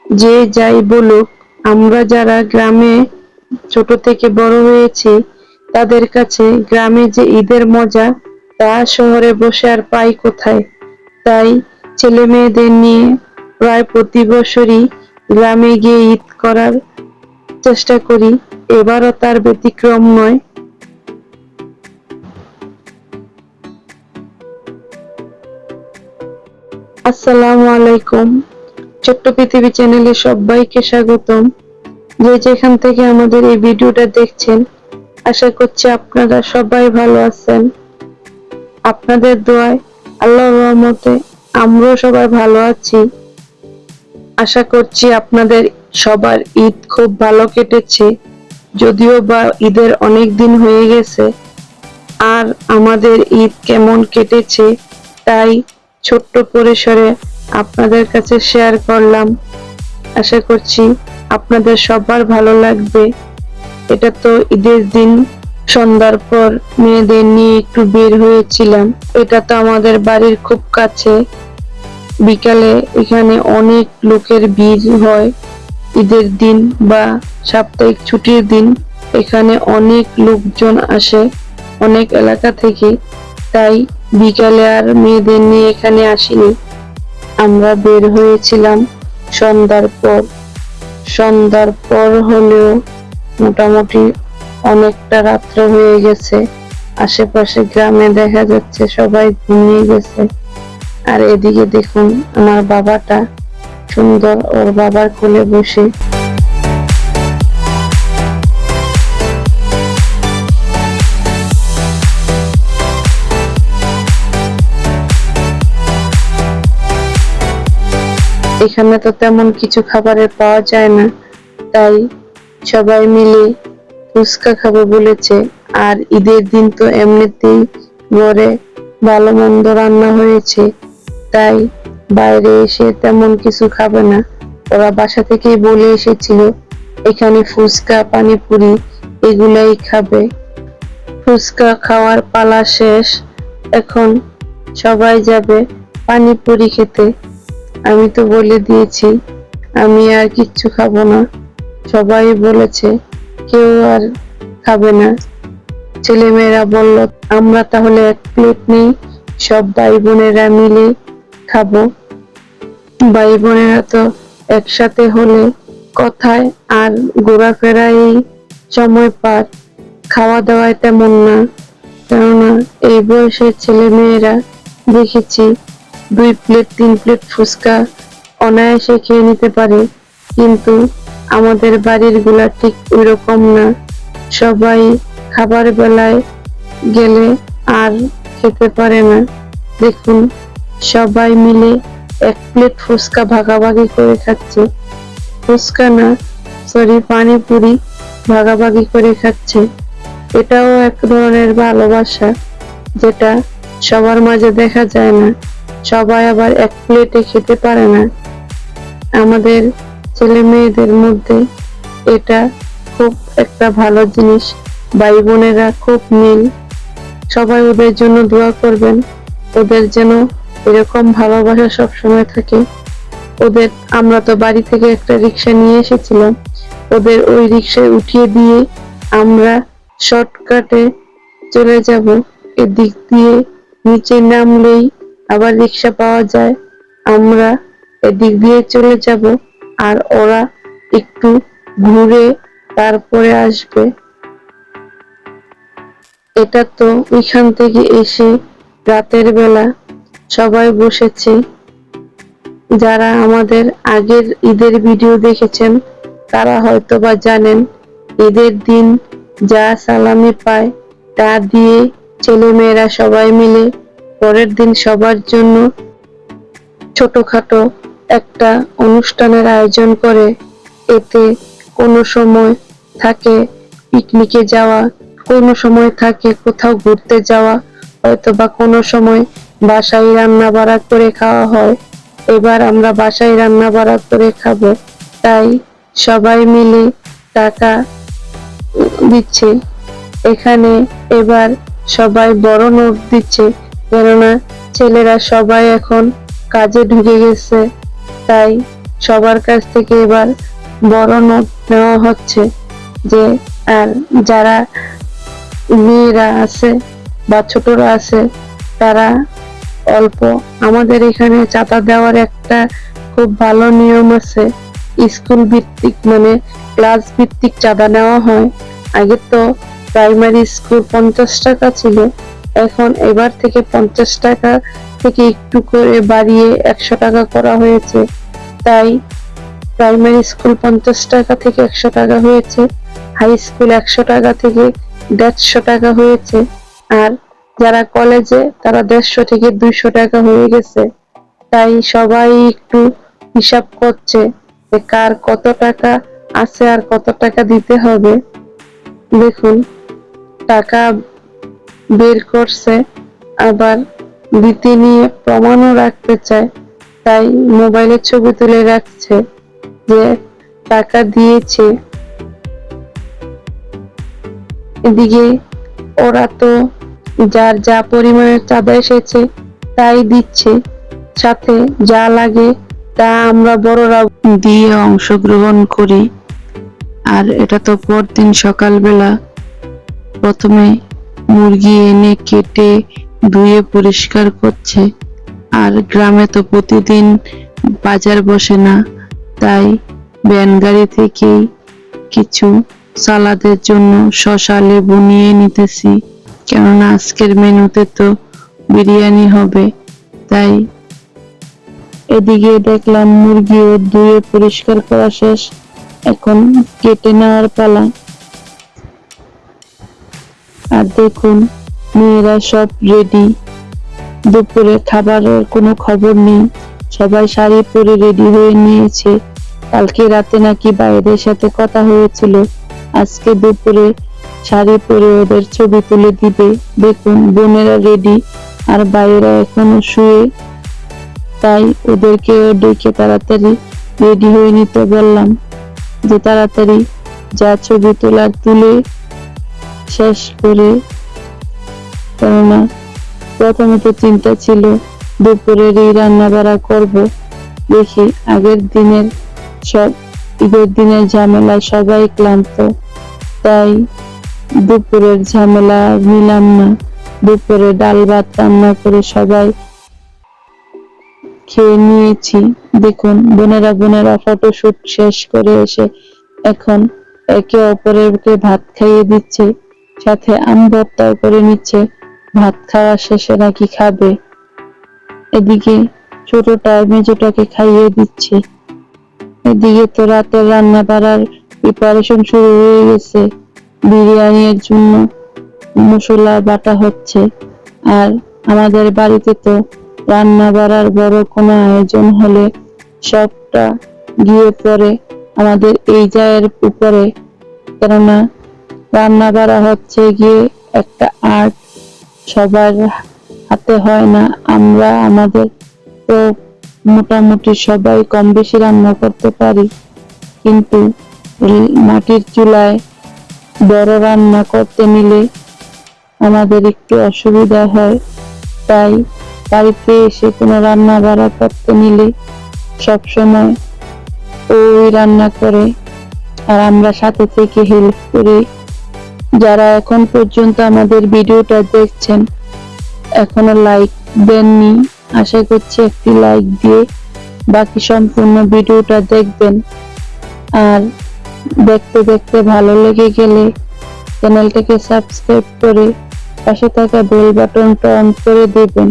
যে যাই বলুক, আমরা যারা গ্রামে ছোট থেকে বড় হয়েছি তাদের কাছে গ্রামে যে ঈদের মজা তা শহরে বসে আর পাই কোথায়। তাই ছেলে মেয়েদের নিয়ে প্রায় প্রতি বছরই গ্রামে গিয়ে ঈদ করার চেষ্টা করি। এবারও তার ব্যতিক্রম নয়। আসসালামু আলাইকুম। ছোট্ট পৃথিবী চ্যানেলে সবাইকে স্বাগতম। যে যেখান থেকে আমাদের এই ভিডিওটা দেখছেন, আশা করছি আপনারা সবাই ভালো আছেন। আপনাদের দোয়ায়, আল্লাহর রহমতে আমরাও সবাই ভালো আছি। আশা করছি আপনাদের সবার ঈদ খুব ভালো কেটেছে, যদিও বা ঈদের অনেক দিন হয়ে গেছে। আর আমাদের ঈদ কেমন কেটেছে তাই ছোট্ট পরিসরে আপনাদের কাছে শেয়ার করলাম। আশা করছি আপনাদের সবার ভালো লাগবে। এটা তো ঈদের দিন সন্ধ্যার পর মেয়েদের নিয়ে একটু বের হয়েছিলাম। এটা তো আমাদের বাড়ির খুব কাছে। বিকালে এখানে অনেক লোকের ভিড় হয়। ঈদের দিন বা সাপ্তাহিক ছুটির দিন এখানে অনেক লোকজন আসে অনেক এলাকা থেকে। তাই বিকালে আর মেয়েদের নিয়ে এখানে আসিনি। আমরা বের হয়েছিলাম সন্ধ্যার পর হলেও মোটামুটি অনেকটা রাত্র হয়ে গেছে। আশেপাশে গ্রামে দেখা যাচ্ছে সবাই ঘুমিয়ে গেছে। আর এদিকে দেখুন আমার বাবাটা সুন্দর ওর বাবার কোলে বসে। এখানে তো তেমন কিছু খাবারের পাওয়া যায় না, তাই সবাই মিলে ফুচকা খাবো বলেছে। আর ঈদের দিন তো এমনিতেই ঘরে ভালো মন্দ রান্না হয়েছে, তাই বাইরে এসে তেমন কিছু খাবে না। ওরা বাসা থেকেই বলে এসেছিল এখানে ফুচকা পানিপুরি এগুলাই খাবে। ফুচকা খাওয়ার পালা শেষ, এখন সবাই যাবে পানিপুরি খেতে। আমি তো বলে দিয়েছি আমি আর কিচ্ছু খাবো না। সবাই বলেছে কেউ আর খাবে না। ছেলেমেয়েরা বলল আমরা তাহলে এক প্লেট নেই, সব ভাই বোনেরা মিলে খাবো। ভাই বোনেরা তো একসাথে হলে কথায় আর ঘোরাফেরায় সময় পার, খাওয়া দাওয়ায় তেমন না। কেননা এই বয়সের ছেলে মেয়েরা দেখেছি 2 প্লেট 3 প্লেট ফুচকা অনায়াসে খেয়ে নিতে পারে, কিন্তু আমাদের বাড়ির গুলা ঠিক ওইরকম না। সবাই খাবার বেলায় গেলে আর খেতে পারে না। দেখুন সবাই মিলে 1 প্লেট ফুচকা ভাগাভাগি করে খাচ্ছে। ফুচকা না, সরি পানিপুরি ভাগাভাগি করে খাচ্ছে। এটাও এক ধরনের ভালোবাসা, যেটা সবার মাঝে দেখা যায় না। সবাই আবার 1 প্লেটে খেতে পারে না। আমাদের ছেলে মেয়েদের মধ্যে এটা খুব একটা ভালো জিনিস। ভাই বোনেরা খুব মিল। সবাই ওদের জন্য দোয়া করবেন, ওদের যেন এরকম ভালোবাসা সবসময় থাকে। আমরা তো বাড়ি থেকে একটা রিক্সা নিয়ে এসেছিলাম, ওদের ওই রিক্সায় উঠিয়ে দিয়ে আমরা শর্টকাটে চলে যাব। এদিক দিয়ে নিচে নামলেই আবার রিক্সা পাওয়া যায়। আমরা এদিক দিয়ে চলে যাব আর ওরা একটু ঘুরে তারপরে আসবে। এটা তো ওইখান থেকে এসে রাতের বেলা সবাই বসেছে। যারা আমাদের আগের ঈদের ভিডিও দেখেছেন তারা হয়তো বা জানেন ঈদের দিন যা সালামি পায় তা দিয়ে ছেলে মেয়েরা সবাই মিলে পরের দিন সবার জন্য ছোটখাটো একটা অনুষ্ঠানের আয়োজন করে। এতে কোনো সময় থাকে পিকনিকে যাওয়া, কোনো সময় থাকে কোথাও ঘুরতে যাওয়া, হয়তো বা কোনো সময় বাসায় রান্না বাড়া করে খাওয়া হয়। এবার আমরা বাসায় রান্না বাড়া করে খাবো, তাই সবাই মিলে টাকা দিচ্ছে। এখানে এবার সবাই বড় নোট দিচ্ছে, কেননা ছেলেরা সবাই এখন কাজে ঢুকে গেছে। তাই সবার কাছ থেকে এবার বড় নোট নেওয়া হচ্ছে, যে আর যারা মেয়েরা আছে বা ছোটরা আছে তারা অল্প, আমাদের এখানে চাঁদা দেওয়ার একটা খুব ভালো নিয়ম আছে। স্কুল ভিত্তিক মানে ক্লাস ভিত্তিক চাঁদা নেওয়া হয়। আগে তো প্রাইমারি স্কুল 50 টাকা ছিল, এখন এবার থেকে 50 টাকা থেকে একটু করে বাড়িয়ে 100 টাকা করা হয়েছে। তাই প্রাইমারি স্কুল 50 টাকা থেকে 100 টাকা হয়েছে, হাই স্কুল 100 টাকা থেকে 150 টাকা হয়েছে, আর যারা কলেজে তারা 150 থেকে 200 টাকা হয়ে গেছে। তাই সবাই একটু হিসাব করছে যে কার কত টাকা আছে আর কত টাকা দিতে হবে। দেখুন, টাকা বের করছে, আবার দিতে নিয়ে প্রমাণও রাখতে চায়, তাই মোবাইলে ছবি তুলে রাখছে যে টাকা দিয়েছে। এদিকে ওরা তো যার যা পরিমাণের চাঁদা এসেছে তাই দিচ্ছে, সাথে যা লাগে তা আমরা বড়রা দিয়ে অংশগ্রহণ করি। আর এটা তো পরদিন সকালবেলা প্রথমে মুরগি এনে কেটে ধুয়ে পরিষ্কার করছে। আর গ্রামে তো প্রতিদিন বাজার বসে না, তাই ভ্যান গাড়ি থেকেই কিছু সালাদের জন্য শসা লেবু নিয়ে নিতেছি, কেননা আজকের মেনুতে তো বিরিয়ানি হবে। তাই এদিকে দেখলাম মুরগিও ধুয়ে পরিষ্কার করা শেষ, এখন কেটে নেওয়ার পালা। আর দেখুন, মেয়েরা সব রেডি, দুপুরে খাবারের কোনো খবর নেই, সবাই শাড়ি পরে রেডি হয়ে নিয়েছে। কালকে রাতে নাকি ভাইদের সাথে কথা হয়েছিল, আজকে দুপুরে শাড়ি পরে ওদের ছবি তুলে দিবে। দেখুন, বোনেরা রেডি আর ভাইয়েরা এখনো শুয়ে, তাই ওদেরকেও ডেকে তাড়াতাড়ি রেডি হয়ে নিতে বললাম, যে তাড়াতাড়ি যা ছবি তোলার তুলে শেষ করে। কেননা প্রথমে তো চিন্তা ছিল দুপুরেরই রান্না বাড়া করব, দেখি আগের দিনের সব ঈদের দিনের ঝামেলায় সবাই ক্লান্ত, তাই দুপুরের ঝামেলা নিলাম না। দুপুরে ডাল ভাত রান্না করে সবাই খেয়ে নিয়েছি। দেখুন, বোনেরা ফটোশুট শেষ করে এসে এখন একে অপরকে ভাত খাইয়ে দিচ্ছে, সাথে আম ভর্তাও করে নিচ্ছে, ভাত খাওয়া শেষে নাকি খাবে। এদিকে ছোটটা মেজোটাকে খাইয়ে দিচ্ছে। এদিকে তো রাতের রান্না বাড়ার প্রিপারেশন শুরু হয়ে গেছে, বিরিয়ানির জন্য মশলা বাটা হচ্ছে। আর আমাদের বাড়িতে তো রান্না বাড়ার বড় কোনো আয়োজন হলে সবটা গিয়ে পড়ে আমাদের এই জায়ের উপরে, কেননা রান্না বাড়া হচ্ছে গিয়ে একটা আর্ট, সবার হাতে হয় না। আমরা আমাদের তো মোটামুটি সবাই কম বেশি রান্না করতে পারি, কিন্তু মাটির চুলায় বড় রান্না করতে নিলে আমাদের একটু অসুবিধা হয়। তাই বাড়িতে এসে কোনো রান্না বাড়া করতে নিলে সবসময় ওই রান্না করে, আর আমরা সাথে থেকে হেল্প করি। যারা এখন পর্যন্ত আমাদের ভিডিওটা দেখছেন, এখনো লাইক দেননি, আশা করছি একটি লাইক দিয়ে বাকি সম্পূর্ণ ভিডিওটা দেখবেন। আর দেখতে দেখতে ভালো লেগে গেলে চ্যানেলটাকে সাবস্ক্রাইব করে পাশে থাকা বেল বাটনটা অন করে দেবেন,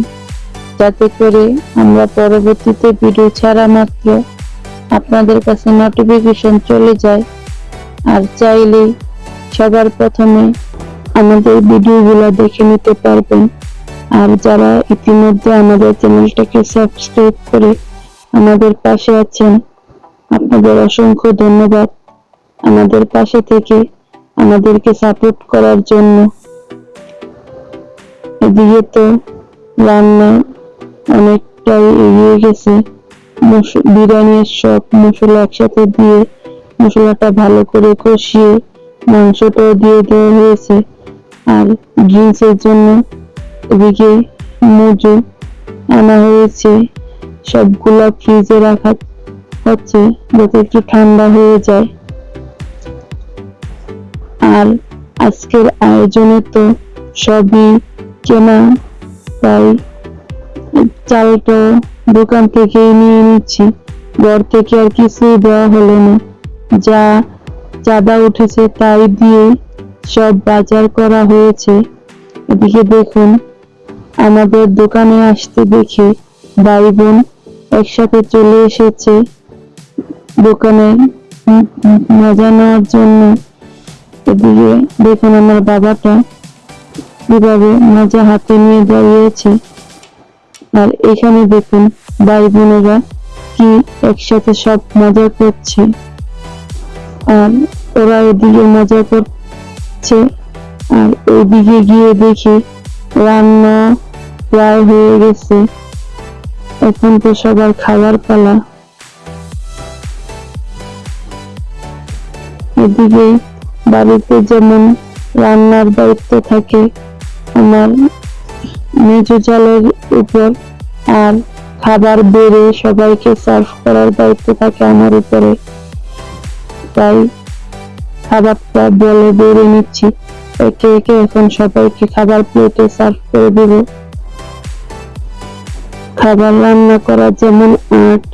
যাতে করে আমরা পরবর্তীতে ভিডিও ছাড়া মাত্র আপনাদের কাছে নোটিফিকেশন চলে যায়। আর চাইলেই সবার প্রথমে আমাদের ভিডিওগুলো দেখে নিতে পারবেন। আর যারা ইতিমধ্যে আমাদের চ্যানেলটাকে সাবস্ক্রাইব করে আমাদের পাশে আছেন, আপনাদের অসংখ্য ধন্যবাদ আমাদের পাশে থেকে আমাদেরকে সাপোর্ট করার জন্য। এদিকে তো রান্না অনেকটাই এগিয়ে গেছে, বিরিয়ানির সব মশলা একসাথে দিয়ে মশলাটা ভালো করে কষিয়ে মাংসটাও দিয়ে দেওয়া হয়েছে। আর ড্রিঙ্কসের জন্য এদিকে মজু আনা হয়েছে, সবগুলা ফ্রিজে রাখা হচ্ছে যাতে একটু ঠান্ডা হয়ে যায়। আর আজকের আয়োজনে তো সবই কেনা, তাই চালটা দোকান থেকেই নিয়ে নিচ্ছি, ঘর থেকে আর কিছুই দেওয়া হলো না। যা চাঁদা উঠেছে তাই দিয়ে সব বাজার করা হয়েছে। এদিকে দেখুন, আমাদের দোকানে আসতে দেখে ভাই বোন একসাথে চলে এসেছে দোকানে মজা নেওয়ার জন্য। এদিকে দেখুন আমার বাবাটা কিভাবে মজা হাতে নিয়ে দাঁড়িয়েছে, আর এখানে দেখুন ভাই বোনেরা কি একসাথে সব মজা করছে। আর ওরা এদিকে মজা করছে, আর ওইদিকে গিয়ে দেখি রান্না প্রায় হয়ে গেছে। এখন তো সবার খাবার পালা। এদিকে বাড়িতে যেমন রান্নার দায়িত্ব থাকে আমার মেজো জালের উপর, আর খাবার বেড়ে সবাইকে সার্ভ করার দায়িত্ব থাকে আমার উপরে। তাই খাবারটা বলে বেড়ে নিচ্ছি, একে একে এখন সবাইকে খাবার প্লেটে সার্ভ করে দেব। খাবার রান্না করা যেমন আর্ট,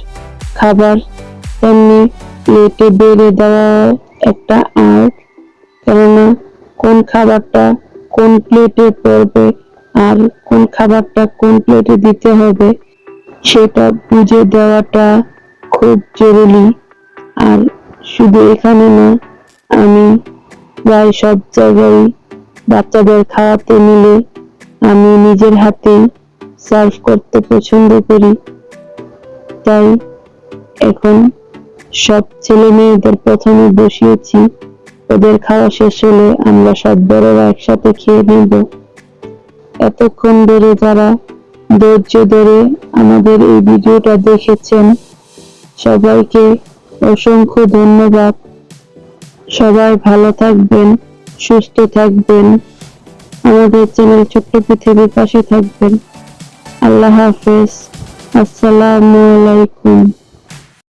খাবার তেমনি প্লেটে বেড়ে দেওয়া একটা আর্ট। কেননা কোন খাবারটা কোন প্লেটে পড়বে আর কোন খাবারটা কোন প্লেটে দিতে হবে সেটা বুঝে দেওয়াটা খুব জরুরি। আর শুধু এখানে না, আমি প্রায় সব জায়গায় বাচ্চাদের খাওয়াতে নিলে আমি নিজের হাতে সার্ভ করতে পছন্দ করি। তাই এখন সব ছেলে মেয়েদের প্রথমে বসিয়েছি, ওদের খাওয়া শেষ হলে আমরা সব বড়রা একসাথে খেয়ে নেব। এতক্ষণ ধরে যারা ধৈর্য ধরে আমাদের এই ভিডিওটা দেখেছেন সবাইকে অসংখ্য ধন্যবাদ। সবাই ভালো থাকবেন, সুস্থ থাকবেন, আমাদের চ্যানেল ছোট্ট পৃথিবীর পাশে থাকবেন। আল্লাহ হাফেজ। আসসালামু আলাইকুম।